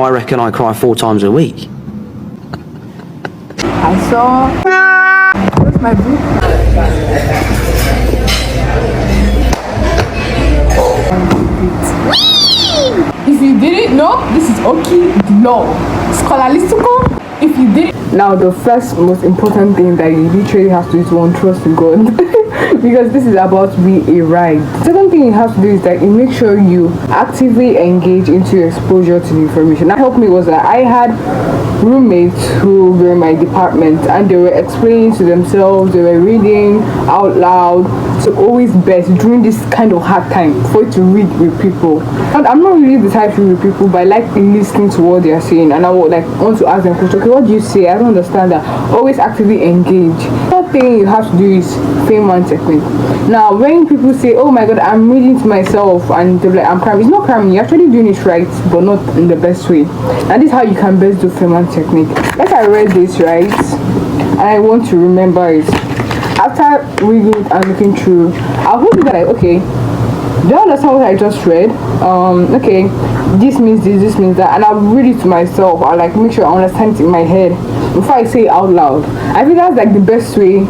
I reckon I cry 4 times a week. I saw. Where's my book? If you didn't know, this is Oki Law. Scholaristical. If you didn't. Now, the first most important thing that you literally have to do is one, trust in God. Because this is about to be a ride. The second thing you have to do is that you make sure you actively engage into your exposure to the information. That helped me was that I had roommates who were in my department and they were explaining to themselves, they were reading out loud. So always best during this kind of hard time for you to read with people. And I'm not really the type to read with people, but I like listening to what they are saying, and I would like want to ask them, okay, what do you say? I don't understand that. Always actively engage. Third thing you have to do is Feynman technique. Now, when people say, oh my god, I'm reading to myself, and they're like, I'm cramming, it's not cramming, you're actually doing it right, but not in the best way. And this is how you can best do Feynman technique. Like I read this right, and I want to remember it. After reading it and looking through, I'll hold it like, okay, do you understand what I just read? Okay, this means this means that, and I'll read it to myself. I'll like make sure I understand it in my head before I say it out loud. I think that's like the best way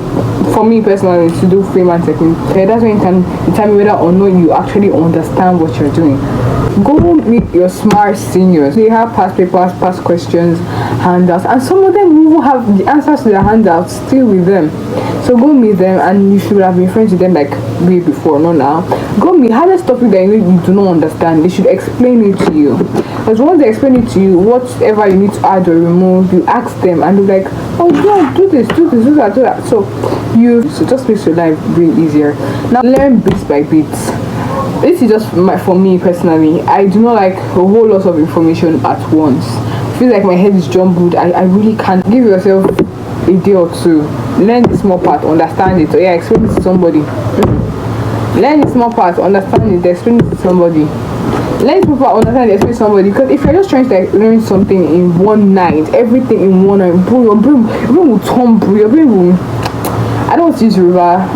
for me personally to do Feynman technique. Okay, that's when you can determine whether or not you actually understand what you're doing. Go meet your smart seniors. They have past papers, past questions, handouts, and some of them even have the answers to their handouts still with them. So go meet them, and you should have been friends with them like way before, not now. Go meet, hardest topic that you do not understand, they should explain it to you. Because once they explain it to you, whatever you need to add or remove, you ask them, and they're like, oh yeah, do this, do that. So just makes your life way easier. Now learn bits by bits. This is just for me personally. I do not like a whole lot of information at once. I feel like my head is jumbled. I really can't. Give yourself a day or two. Learn the small part, understand it. So yeah, explain it to somebody. Learn the small part, understand it, explain it to somebody. Learn the small part, understand it, explain it to somebody. Because if you're just trying to like, learn something in one night, everything in one night, bro, your brain will tumble. Your brain will. I don't want to use Yoruba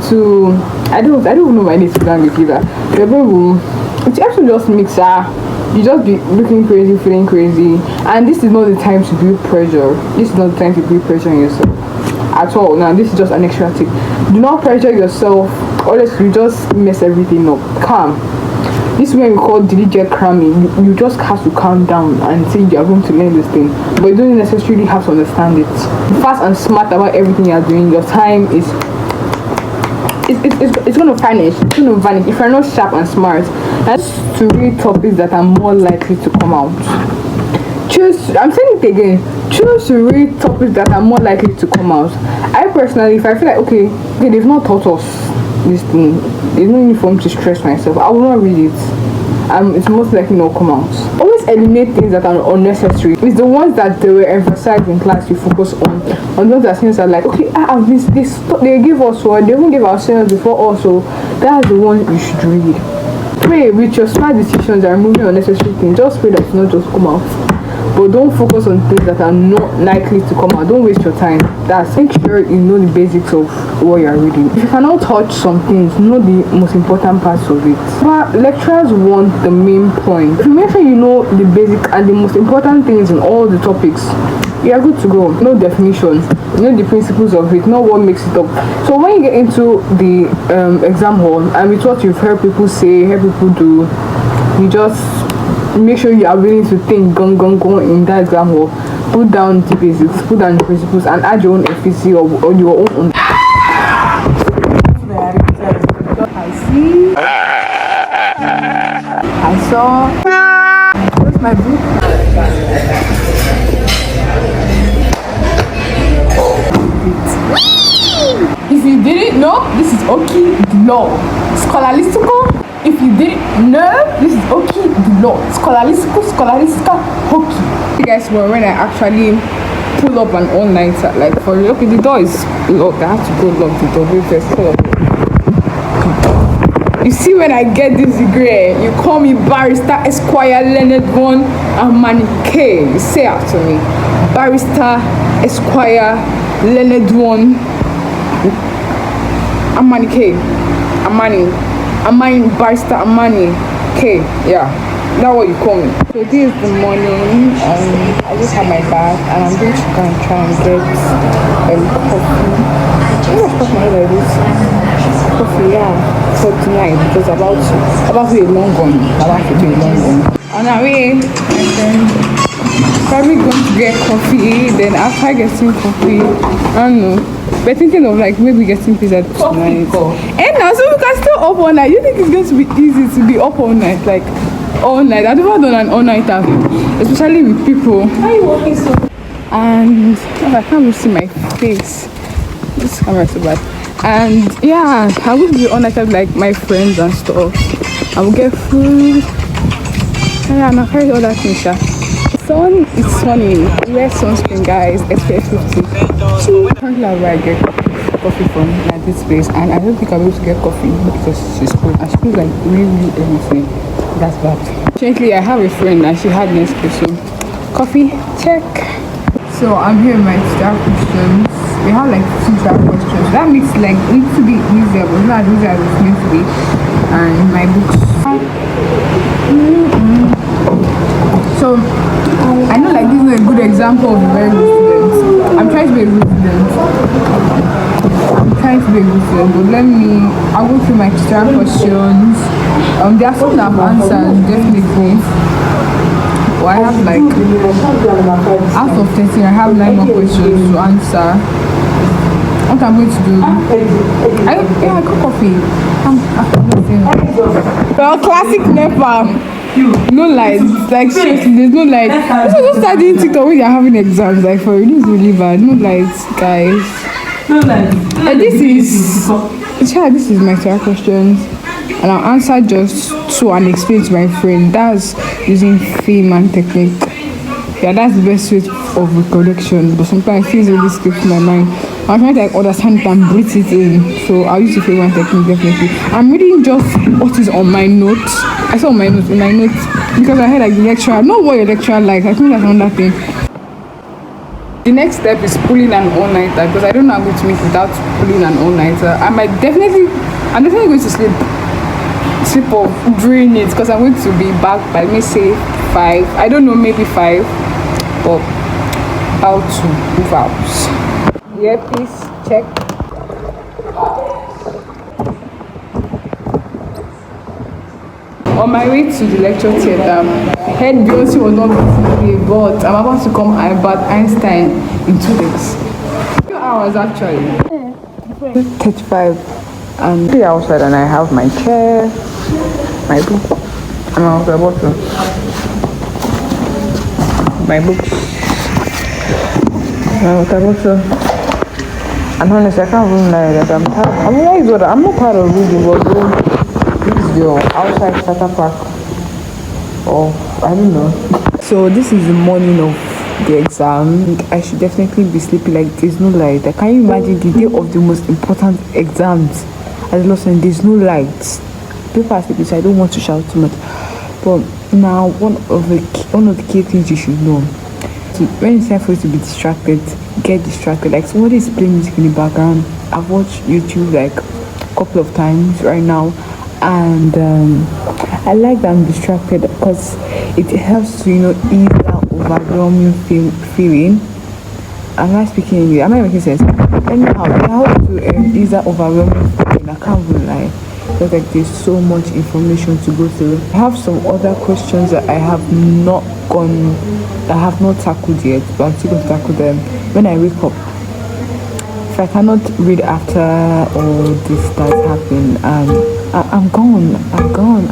to. I don't even know my native language either. Your brain will. It's actually just mix. You just be looking crazy, feeling crazy, and this is not the time to build pressure. This is not the time to build pressure on yourself at all. Now this is just an extra tip. Do not pressure yourself, or else you just mess everything up. Calm. This is when we call diligent cramming. You just have to calm down and say you are going to learn this thing, but you don't necessarily have to understand it. Be fast and smart about everything you are doing. Your time is it's going to vanish. It's going to vanish if you're not sharp and smart. That's to read topics that are more likely to come out. I'm saying it again, choose to read topics that are more likely to come out. I personally, if I feel like okay, they've not taught us this thing, there's no need for me to stress myself, I will not read it. It's most likely not come out. Always eliminate things that are unnecessary. It's the ones that they were emphasized in class you focus on those that things are like, okay, this they give us one, they even give ourselves before also. That's the one you should read. Pray with your smart decisions and removing unnecessary things. Just pray that it's not just come out. But don't focus on things that are not likely to come out. Don't waste your time. Make sure you know the basics of what you are reading. If you cannot touch some things, know the most important parts of it. But lecturers want the main point. If you make sure you know the basic and the most important things in all the topics, you are good to go. No definitions, know the principles of it, know what makes it up. So when you get into the exam hall and with what you've heard people say, heard people do, you just make sure you are willing to think gone in that exam hall. Put down the basics, put down the principles, and add your own FEC or your own. I see. I saw. Where's my book? If you didn't know, this is Oki Law. Scholaristical. If you didn't know, this is Oki Law. Scholastica Hoki. You guys were when I actually pull up an all-nighter, like for real. Okay, the door is locked. I have to go lock the door. Wait first. Hold up. You see, when I get this degree, you call me Barrister Esquire Leonard Von Amani K. You say after me, Barrister Esquire Leonard Von Amani K. Amani, Barrister Amani K. Yeah. that what you call me? So this is the morning. I just had my bath and I'm going to go and try and get coffee. I was talking my head like this. Coffee, yeah, for tonight because about to be a long one. About to be a long one. On our way, my friend, probably going to get coffee. Then after getting coffee, I don't know. We're thinking of like maybe getting pizza tonight. And now, so we can still up all night. You think it's going to be easy to be up all night? Like all night. I've never done an all nighter, especially with people. Why are you walking so? And oh, I can't even see my face. This camera is so bad. And yeah, I will be all nighter with like my friends and stuff. I will get food. Yeah, and I'll carry all that thing. Sun is sunny. Wear sunscreen, guys. SPF 50. Currently, I get coffee from like this place, and I don't think I'll be able to get coffee because she's cold and she feels like really anything. That's bad. Currently, I have a friend and she had Nespresso. Coffee, check. So I'm here with my star questions. We have like 2 star questions. That makes like need to be easier, but not as easy as it's meant to be. And my books. So I know like this is a good example of a very good student. I'm trying to be a good student. But I'll go through my extra questions. There are some that I've answered definitely. Well, I have like out of 13, I have 9 more questions to answer. What I'm going to do? I got coffee. Well, classic NEPA. No lights, like seriously, there's no light. This is just studying TikTok when you're having exams, like for you, this is really bad. No lights, guys. No lights. And this is my 3 questions, and I'll answer just 2 and explain to my friend. That's using theme and technique. Yeah, that's the best way of recollection. But sometimes things really skip my mind. I'm trying to like understand it and breathe it in. So I'll use the theme and technique definitely. I'm reading just what is on my notes. I saw my notes because I heard like the lecturer. Not what your lecturer likes. I think that's another thing. The next step is pulling an all-nighter because I don't know I'm going to make without pulling an all-nighter. I'm definitely going to sleep off during it because I'm going to be back by maybe say 5. I don't know, maybe 5, but how to move out. Yeah, please check. On my way to the lecture theatre, head Beyonce was not today, but I'm about to come about Einstein in 2 days. 2 hours actually. 35 and 3 outside, and I have my chair, my book, and my water bottle, my books, my water bottle. And honestly, I can't even lie that I'm tired. I'm not tired of reading, but this is your outside starter pack, or I don't know. So this is the morning of the exam. I should definitely be sleeping like there's no light. Can you imagine the day of the most important exams? As lost and there's no lights. People are sleeping, so I don't want to shout too much. But now one of the key things you should know. So when it's time for you to be distracted, get distracted. Like somebody is playing music in the background. I've watched YouTube like a couple of times right now. And I like that I'm distracted because it helps to ease that overwhelming feeling. Am I speaking English? Am I making sense? Anyhow, it helps to ease that overwhelming feeling. I can't even lie. Because like there's so much information to go through. I have some other questions that I have not tackled yet, but I'm still going to tackle them when I wake up. If I cannot read after all this starts happening, I'm gone.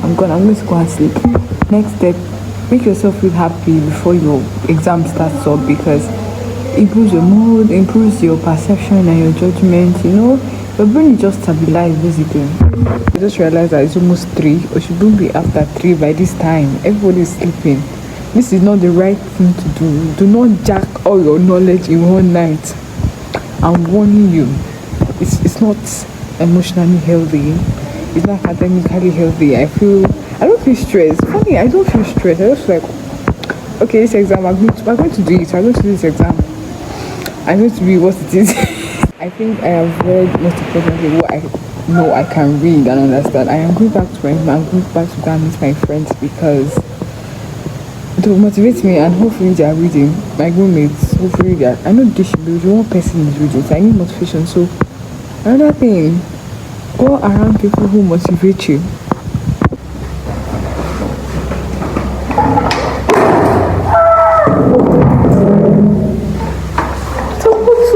I'm going to go and sleep. Next step, make yourself feel happy before your exam starts up because it improves your mood, improves your perception and your judgment. Your brain is just stabilized basically. I just realized that it's almost 3, or should be after 3 by this time. Everybody is sleeping. This is not the right thing to do. Do not jack all your knowledge in one night. I'm warning you. It's not emotionally healthy. It's not academically healthy. I don't feel stressed. Funny, I don't feel stressed. I just like, okay, this exam, we're going to do it. We're going to do this exam. I'm going to be what it is. I think I have read most importantly what I know I can read and understand. I am going back to I'm going back to go and meet my friends because to motivate me, and hopefully they are reading. My roommates, hopefully they are. I know they should be reading. One person is reading, so I need motivation. So another thing, go around people who motivate you.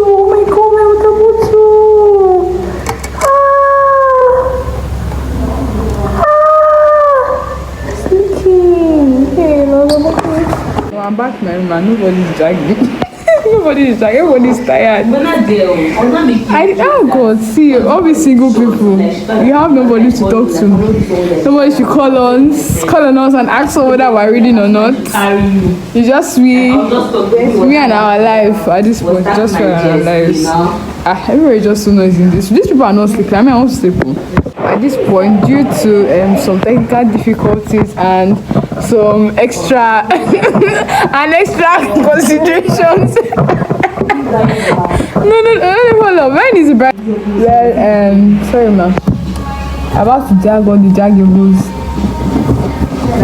Oh my god, my water bottle. It's leaking. Hey, no. So I'm back to my room and nobody's dragging. Nobody's dragging. Everybody's tired. Oh God, see, all these single people, you have nobody to talk to. Nobody should call on us and ask us whether we're reading or not. It's just me and our life at this point. Just for our lives. Everybody just so noisy in this. These people are not sleeping. I mean, I want to sleep. At this point, due to some technical difficulties and some extra considerations. No, hold on. Mine is bright. Well, sorry, ma'am. About to jag on the jaggables.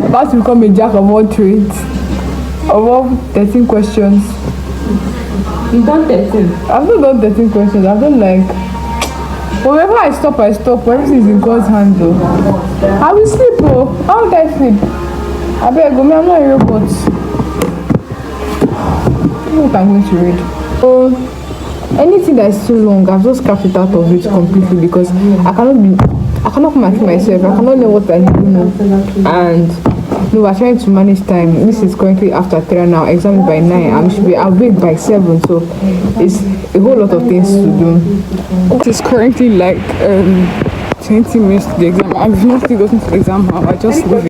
About to become a jack of all trades. Of all 13 questions. You've done 13. I've not done 13 questions. I've done like. Whenever I stop. Everything is in God's hands, though. I will sleep, oh. How would I sleep? I better go. I'm not a robot. I don't know what I'm going to read. So, anything that is too long, I've just kept it out of it completely because I cannot come myself. I cannot know what I need to know. And no, we're trying to manage time. This is currently after 3 now. Exam by 9. I should be awake by 7. So it's a whole lot of things to do. It is currently like 20 minutes to the exam. I've not still gotten to the exam now. I just leave it.